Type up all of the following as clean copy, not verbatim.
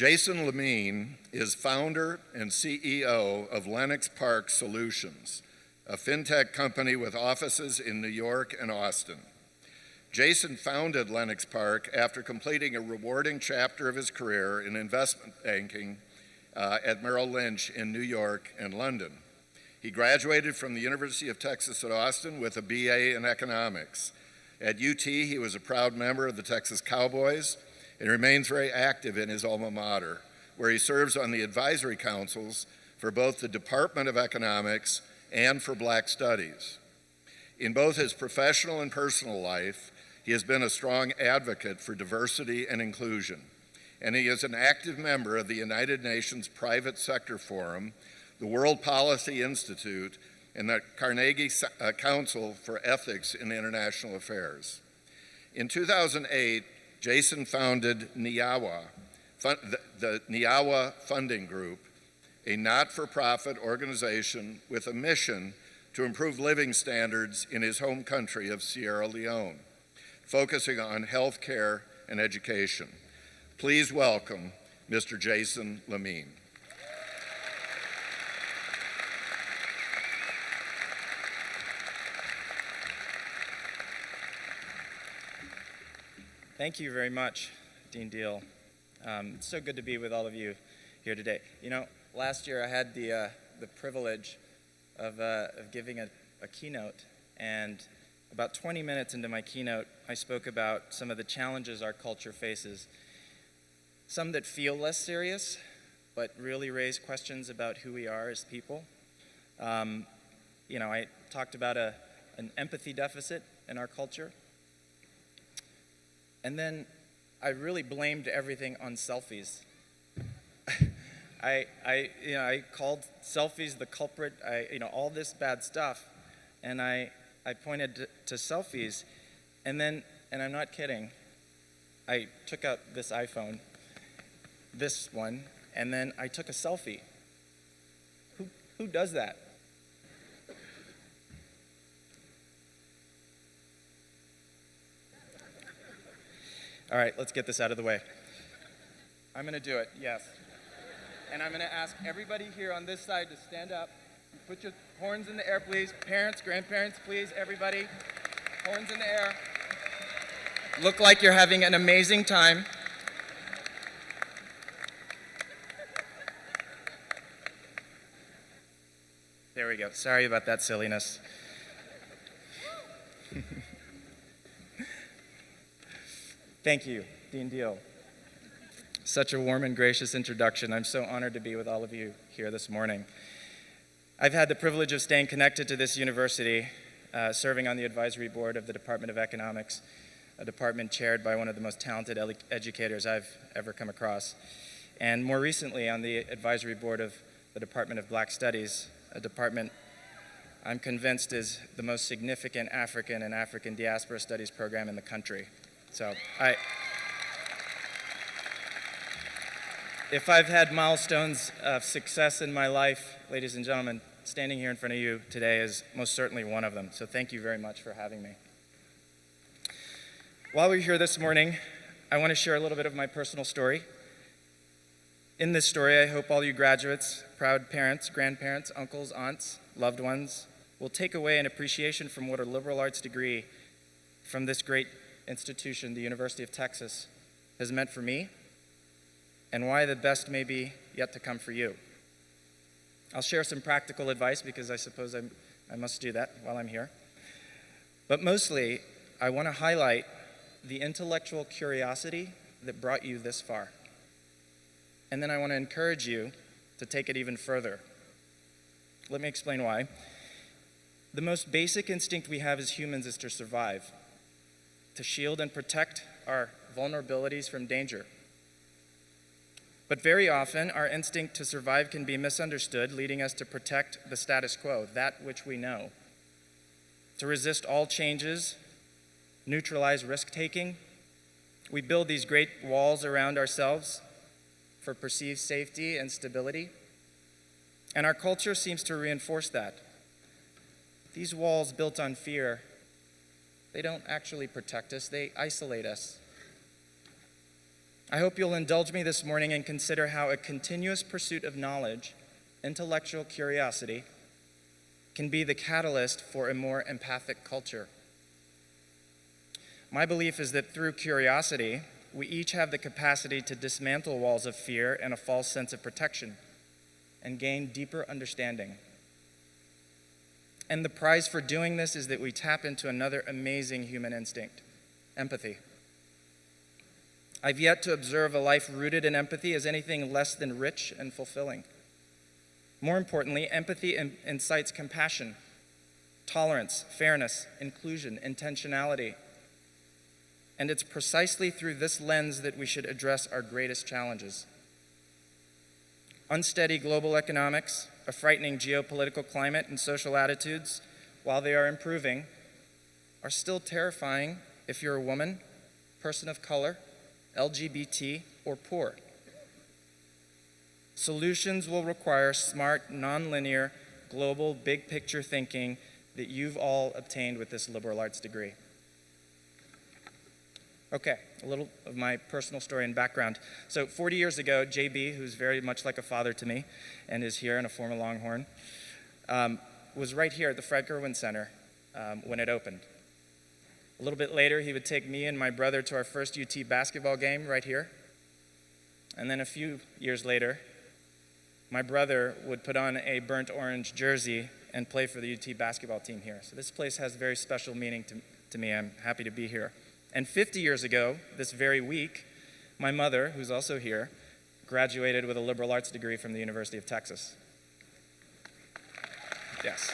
Jason Lamin is founder and CEO of Lenox Park Solutions, a fintech company with offices in New York and Austin. Jason founded Lenox Park after completing a rewarding chapter of his career in investment banking at Merrill Lynch in New York and London. He graduated from the University of Texas at Austin with a BA in economics. At UT, he was a proud member of the Texas Cowboys and remains very active in his alma mater, where he serves on the advisory councils for both the Department of Economics and for Black Studies. In both his professional and personal life, he has been a strong advocate for diversity and inclusion, and he is an active member of the United Nations Private Sector Forum, the World Policy Institute, and the Carnegie Council for Ethics in International Affairs. In 2008, Jason founded NIAWA, the NIAWA Funding Group, a not-for-profit organization with a mission to improve living standards in his home country of Sierra Leone, focusing on health care and education. Please welcome Mr. Jason Lamin. Thank you very much, Dean Deal. It's so good to be with all of you here today. You know, last year I had the privilege of giving a keynote, and about 20 minutes into my keynote, I spoke about some of the challenges our culture faces, some that feel less serious, but really raise questions about who we are as people. You know, I talked about an empathy deficit in our culture. And then I really blamed everything on selfies. I called selfies the culprit, all this bad stuff. And I pointed to selfies. And then, and I'm not kidding, I took out this iPhone, this one, and then I took a selfie. Who does that? All right, let's get this out of the way. I'm going to do it, yes. And I'm going to ask everybody here on this side to stand up. Put your horns in the air, please. Parents, grandparents, please, everybody. Horns in the air. Look like you're having an amazing time. There we go. Sorry about that silliness. Thank you, Dean Deal. Such a warm and gracious introduction. I'm so honored to be with all of you here this morning. I've had the privilege of staying connected to this university, serving on the advisory board of the Department of Economics, a department chaired by one of the most talented educators I've ever come across, and more recently on the advisory board of the Department of Black Studies, a department I'm convinced is the most significant African and African diaspora studies program in the country. So if I've had milestones of success in my life, ladies and gentlemen, standing here in front of you today is most certainly one of them. So thank you very much for having me. While we're here this morning, I want to share a little bit of my personal story. In this story, I hope all you graduates, proud parents, grandparents, uncles, aunts, loved ones, will take away an appreciation from what a liberal arts degree from this great institution, the University of Texas, has meant for me, and why the best may be yet to come for you. I'll share some practical advice because I suppose I must do that while I'm here. But mostly, I want to highlight the intellectual curiosity that brought you this far. And then I want to encourage you to take it even further. Let me explain why. The most basic instinct we have as humans is to survive, to shield and protect our vulnerabilities from danger. But very often, our instinct to survive can be misunderstood, leading us to protect the status quo, that which we know, to resist all changes, neutralize risk-taking. We build these great walls around ourselves for perceived safety and stability, and our culture seems to reinforce that. These walls built on fear, they don't actually protect us, they isolate us. I hope you'll indulge me this morning and consider how a continuous pursuit of knowledge, intellectual curiosity, can be the catalyst for a more empathic culture. My belief is that through curiosity, we each have the capacity to dismantle walls of fear and a false sense of protection and gain deeper understanding. And the prize for doing this is that we tap into another amazing human instinct, empathy. I've yet to observe a life rooted in empathy as anything less than rich and fulfilling. More importantly, empathy incites compassion, tolerance, fairness, inclusion, intentionality. And it's precisely through this lens that we should address our greatest challenges. Unsteady global economics, a frightening geopolitical climate, and social attitudes, while they are improving, are still terrifying if you're a woman, person of color, LGBT, or poor. Solutions will require smart, nonlinear, global, big-picture thinking that you've all obtained with this liberal arts degree. Okay, a little of my personal story and background. So 40 years ago, JB, who's very much like a father to me and is here and a former Longhorn, was right here at the Fred Gerwin Center when it opened. A little bit later, he would take me and my brother to our first UT basketball game right here. And then a few years later, my brother would put on a burnt orange jersey and play for the UT basketball team here. So this place has very special meaning to me. I'm happy to be here. And 50 years ago, this very week, my mother, who's also here, graduated with a liberal arts degree from the University of Texas. Yes.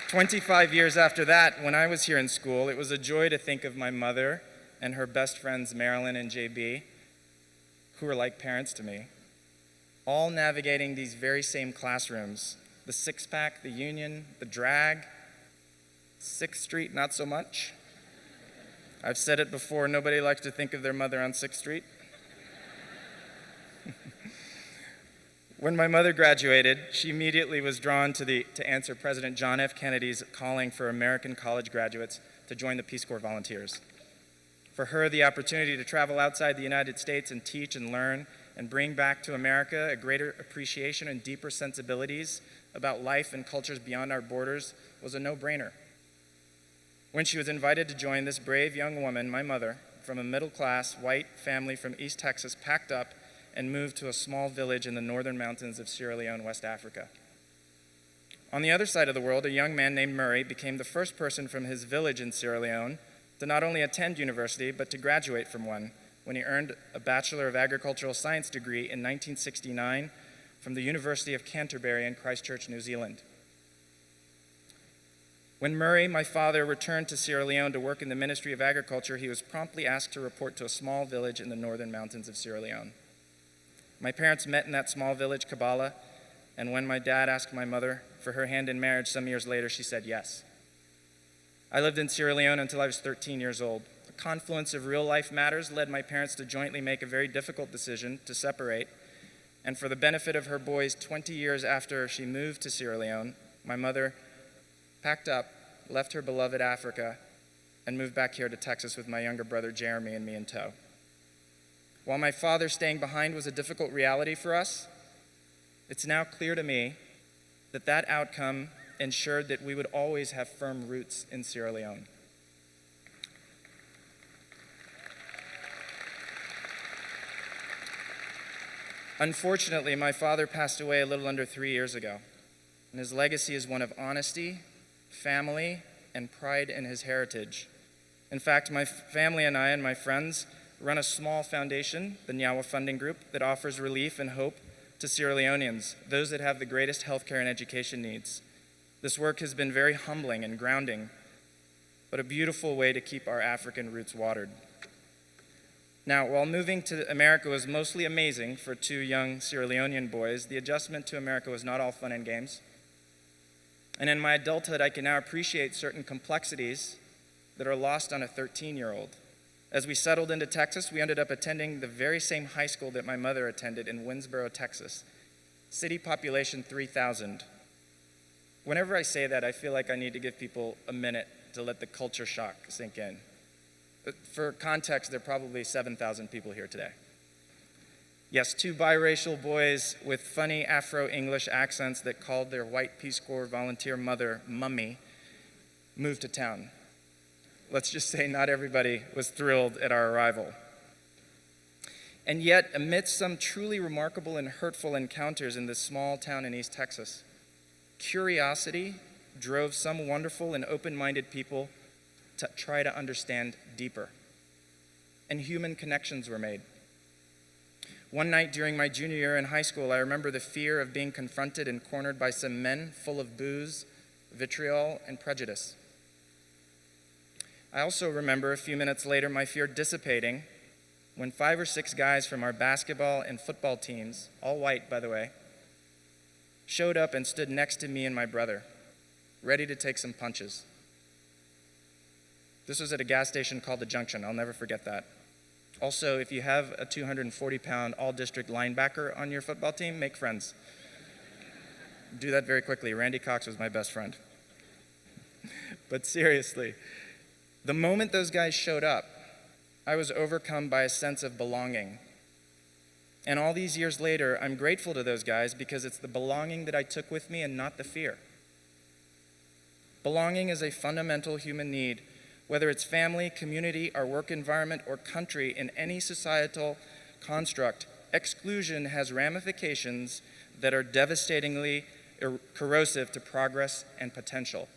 25 years after that, when I was here in school, it was a joy to think of my mother and her best friends, Marilyn and JB, who were like parents to me, all navigating these very same classrooms, the six-pack, the Union, the drag, 6th Street, not so much. I've said it before, nobody likes to think of their mother on 6th Street. When my mother graduated, she immediately was drawn to answer President John F. Kennedy's calling for American college graduates to join the Peace Corps volunteers. For her, the opportunity to travel outside the United States and teach and learn and bring back to America a greater appreciation and deeper sensibilities about life and cultures beyond our borders was a no-brainer. When she was invited to join, this brave young woman, my mother, from a middle-class white family from East Texas, packed up and moved to a small village in the northern mountains of Sierra Leone, West Africa. On the other side of the world, a young man named Murray became the first person from his village in Sierra Leone to not only attend university, but to graduate from one when he earned a Bachelor of Agricultural Science degree in 1969 from the University of Canterbury in Christchurch, New Zealand. When Murray, my father, returned to Sierra Leone to work in the Ministry of Agriculture, he was promptly asked to report to a small village in the northern mountains of Sierra Leone. My parents met in that small village, Kabbalah, and when my dad asked my mother for her hand in marriage some years later, she said yes. I lived in Sierra Leone until I was 13 years old. A confluence of real-life matters led my parents to jointly make a very difficult decision to separate, and for the benefit of her boys 20 years after she moved to Sierra Leone, my mother packed up, left her beloved Africa, and moved back here to Texas with my younger brother Jeremy and me in tow. While my father staying behind was a difficult reality for us, it's now clear to me that that outcome ensured that we would always have firm roots in Sierra Leone. Unfortunately, my father passed away a little under 3 years ago, and his legacy is one of honesty, family, and pride in his heritage. In fact, my family and I and my friends run a small foundation, the Nyawa Funding Group, that offers relief and hope to Sierra Leoneans, those that have the greatest healthcare and education needs. This work has been very humbling and grounding, but a beautiful way to keep our African roots watered. Now, while moving to America was mostly amazing for two young Sierra Leonean boys, the adjustment to America was not all fun and games. And in my adulthood, I can now appreciate certain complexities that are lost on a 13-year-old. As we settled into Texas, we ended up attending the very same high school that my mother attended in Winsboro, Texas. City population 3,000. Whenever I say that, I feel like I need to give people a minute to let the culture shock sink in. For context, there are probably 7,000 people here today. Yes, two biracial boys with funny Afro-English accents that called their white Peace Corps volunteer mother Mummy moved to town. Let's just say not everybody was thrilled at our arrival. And yet, amidst some truly remarkable and hurtful encounters in this small town in East Texas, curiosity drove some wonderful and open-minded people to try to understand deeper. And human connections were made. One night during my junior year in high school, I remember the fear of being confronted and cornered by some men full of booze, vitriol, and prejudice. I also remember a few minutes later my fear dissipating when 5 or 6 guys from our basketball and football teams, all white by the way, showed up and stood next to me and my brother, ready to take some punches. This was at a gas station called the Junction. I'll never forget that. Also, if you have a 240-pound all-district linebacker on your football team, make friends. Do that very quickly. Randy Cox was my best friend. But seriously, the moment those guys showed up, I was overcome by a sense of belonging. And all these years later, I'm grateful to those guys because it's the belonging that I took with me and not the fear. Belonging is a fundamental human need, whether it's family, community, our work environment, or country in any societal construct. Exclusion has ramifications that are devastatingly corrosive to progress and potential.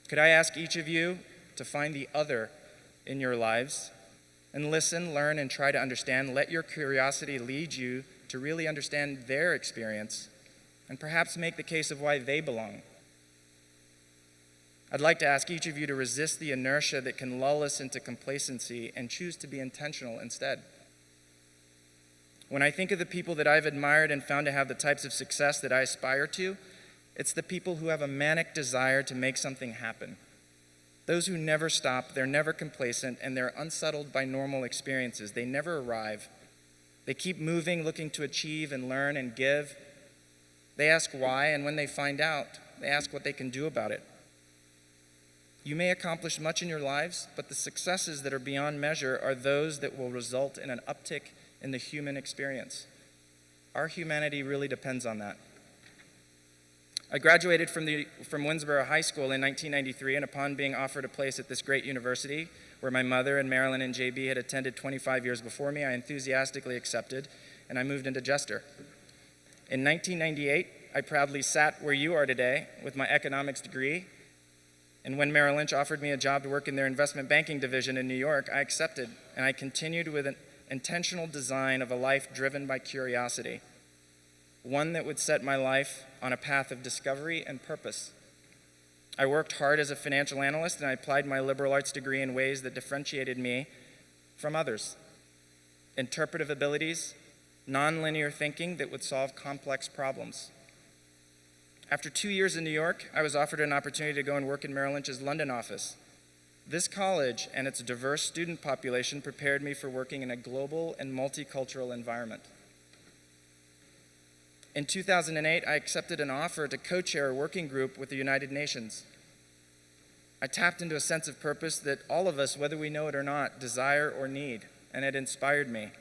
Could I ask each of you to find the other in your lives and listen, learn, and try to understand? Let your curiosity lead you to really understand their experience and perhaps make the case of why they belong. I'd like to ask each of you to resist the inertia that can lull us into complacency and choose to be intentional instead. When I think of the people that I've admired and found to have the types of success that I aspire to, it's the people who have a manic desire to make something happen. Those who never stop, they're never complacent, and they're unsettled by normal experiences. They never arrive. They keep moving, looking to achieve and learn and give. They ask why, and when they find out, they ask what they can do about it. You may accomplish much in your lives, but the successes that are beyond measure are those that will result in an uptick in the human experience. Our humanity really depends on that. I graduated from Winsboro High School in 1993, and upon being offered a place at this great university, where my mother and Marilyn and JB had attended 25 years before me, I enthusiastically accepted, and I moved into Jester. In 1998, I proudly sat where you are today with my economics degree, and when Merrill Lynch offered me a job to work in their investment banking division in New York, I accepted, and I continued with an intentional design of a life driven by curiosity, one that would set my life on a path of discovery and purpose. I worked hard as a financial analyst, and I applied my liberal arts degree in ways that differentiated me from others. Interpretive abilities, nonlinear thinking that would solve complex problems. After 2 years in New York, I was offered an opportunity to go and work in Merrill Lynch's London office. This college and its diverse student population prepared me for working in a global and multicultural environment. In 2008, I accepted an offer to co-chair a working group with the United Nations. I tapped into a sense of purpose that all of us, whether we know it or not, desire or need, and it inspired me.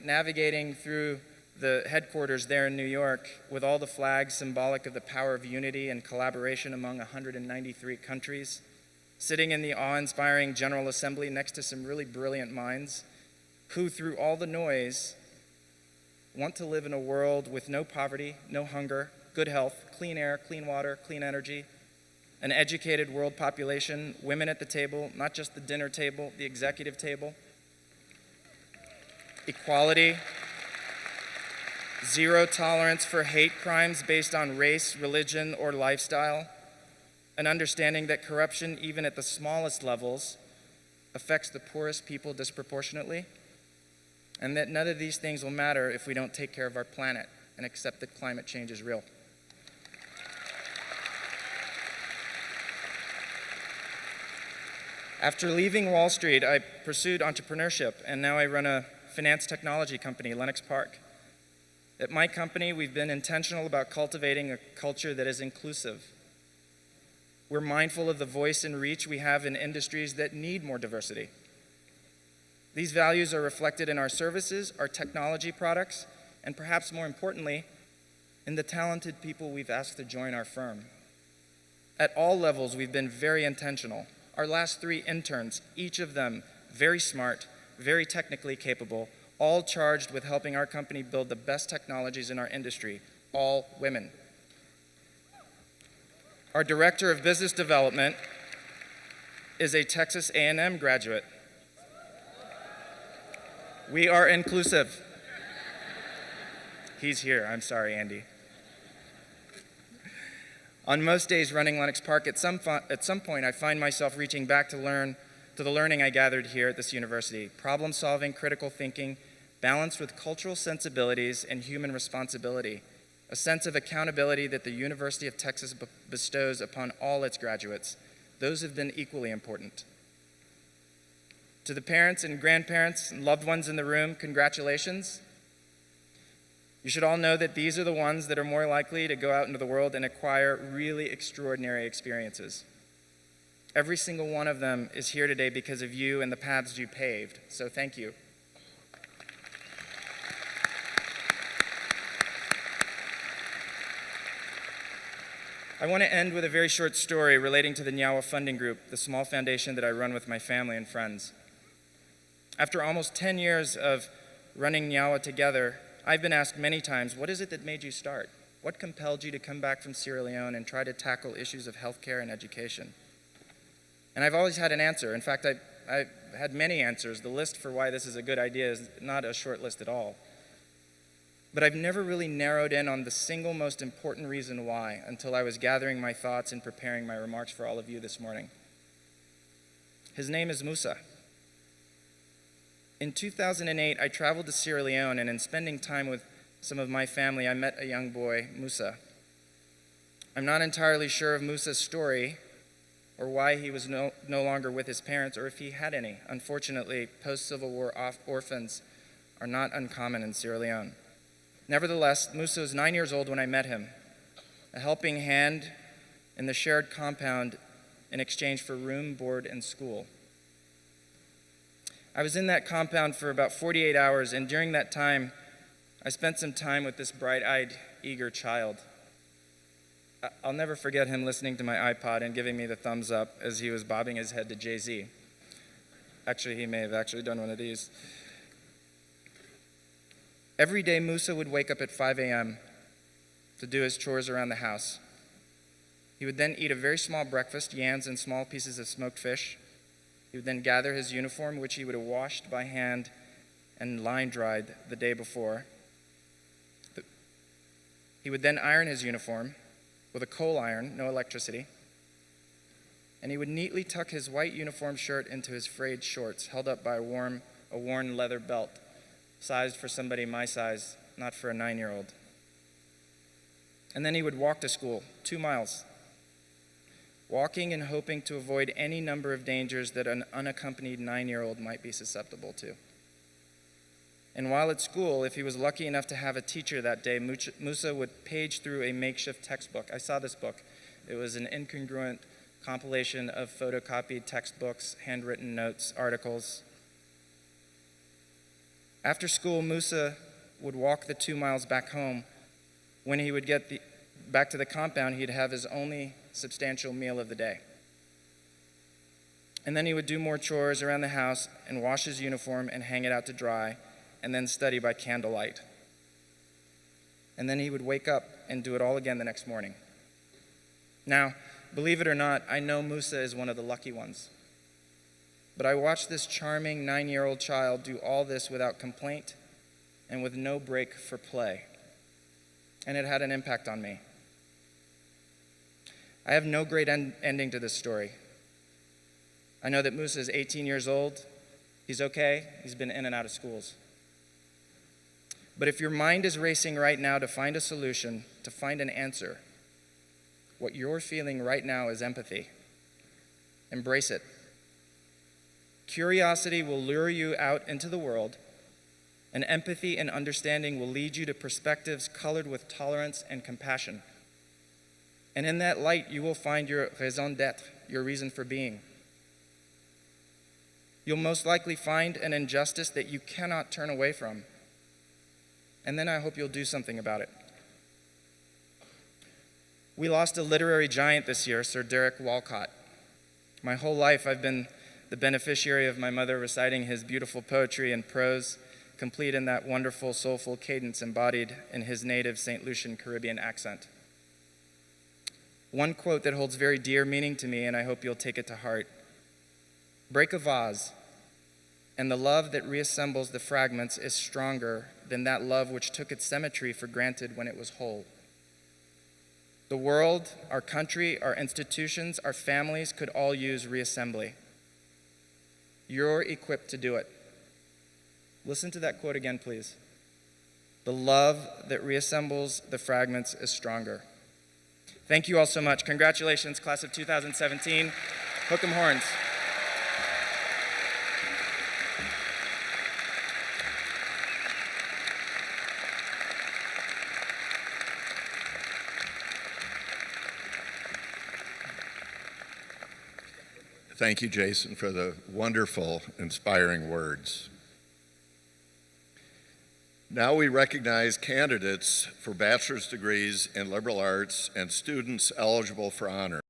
Navigating through the headquarters there in New York with all the flags symbolic of the power of unity and collaboration among 193 countries, sitting in the awe-inspiring General Assembly next to some really brilliant minds who, through all the noise, want to live in a world with no poverty, no hunger, good health, clean air, clean water, clean energy, an educated world population, women at the table, not just the dinner table, the executive table, equality, zero tolerance for hate crimes based on race, religion, or lifestyle, an understanding that corruption, even at the smallest levels, affects the poorest people disproportionately, and that none of these things will matter if we don't take care of our planet and accept that climate change is real. After leaving Wall Street, I pursued entrepreneurship, and now I run a finance technology company, Lenox. At my company, we've been intentional about cultivating a culture that is inclusive. We're mindful of the voice and reach we have in industries that need more diversity. These values are reflected in our services, our technology products, and perhaps more importantly, in the talented people we've asked to join our firm. At all levels, we've been very intentional. Our last 3 interns, each of them very smart, very technically capable, all charged with helping our company build the best technologies in our industry, all women. Our Director of Business Development is a Texas A&M graduate. We are inclusive. He's here, I'm sorry, Andy. On most days running Lenox Park, at some point I find myself reaching back to the learning I gathered here at this university. Problem solving, critical thinking, balanced with cultural sensibilities and human responsibility. A sense of accountability that the University of Texas bestows upon all its graduates. Those have been equally important. To the parents and grandparents and loved ones in the room, congratulations. You should all know that these are the ones that are more likely to go out into the world and acquire really extraordinary experiences. Every single one of them is here today because of you and the paths you paved, so thank you. I want to end with a very short story relating to the Nyawa Funding Group, the small foundation that I run with my family and friends. After almost 10 years of running Nyawa together, I've been asked many times, what is it that made you start? What compelled you to come back from Sierra Leone and try to tackle issues of healthcare and education? And I've always had an answer. In fact, I've had many answers. The list for why this is a good idea is not a short list at all. But I've never really narrowed in on the single most important reason why until I was gathering my thoughts and preparing my remarks for all of you this morning. His name is Musa. In 2008, I traveled to Sierra Leone, and in spending time with some of my family, I met a young boy, Musa. I'm not entirely sure of Musa's story or why he was no longer with his parents or if he had any. Unfortunately, post-Civil War orphans are not uncommon in Sierra Leone. Nevertheless, Musa was 9 years old when I met him, a helping hand in the shared compound in exchange for room, board, and school. I was in that compound for about 48 hours, and during that time, I spent some time with this bright-eyed, eager child. I'll never forget him listening to my iPod and giving me the thumbs up as he was bobbing his head to Jay-Z. Actually, he may have actually done one of these. Every day, Musa would wake up at 5 a.m. to do his chores around the house. He would then eat a very small breakfast, yams and small pieces of smoked fish. He would then gather his uniform, which he would have washed by hand and line-dried the day before. He would then iron his uniform with a coal iron, no electricity. And he would neatly tuck his white uniform shirt into his frayed shorts, held up by a worn leather belt, sized for somebody my size, not for a 9-year-old. And then he would walk to school, 2 miles, walking and hoping to avoid any number of dangers that an unaccompanied 9-year-old might be susceptible to. And while at school, if he was lucky enough to have a teacher that day, Musa would page through a makeshift textbook. I saw this book. It was an incongruent compilation of photocopied textbooks, handwritten notes, articles. After school, Musa would walk the 2 miles back home. When he would get back to the compound, he'd have his only substantial meal of the day. And then he would do more chores around the house and wash his uniform and hang it out to dry, and then study by candlelight. And then he would wake up and do it all again the next morning. Now, believe it or not, I know Musa is one of the lucky ones. But I watched this charming 9-year-old child do all this without complaint and with no break for play. And it had an impact on me. I have no great ending to this story. I know that Musa is 18 years old. He's okay. He's been in and out of schools. But if your mind is racing right now to find a solution, to find an answer, what you're feeling right now is empathy. Embrace it. Curiosity will lure you out into the world, and empathy and understanding will lead you to perspectives colored with tolerance and compassion. And in that light, you will find your raison d'être, your reason for being. You'll most likely find an injustice that you cannot turn away from. And then I hope you'll do something about it. We lost a literary giant this year, Sir Derek Walcott. My whole life I've been the beneficiary of my mother reciting his beautiful poetry and prose, complete in that wonderful, soulful cadence embodied in his native St. Lucian Caribbean accent. One quote that holds very dear meaning to me, and I hope you'll take it to heart. Break a vase, and the love that reassembles the fragments is stronger than that love which took its symmetry for granted when it was whole. The world, our country, our institutions, our families could all use reassembly. You're equipped to do it. Listen to that quote again, please. The love that reassembles the fragments is stronger. Thank you all so much. Congratulations, class of 2017. Hook 'em horns. Thank you, Jason, for the wonderful, inspiring words. Now we recognize candidates for bachelor's degrees in liberal arts and students eligible for honors.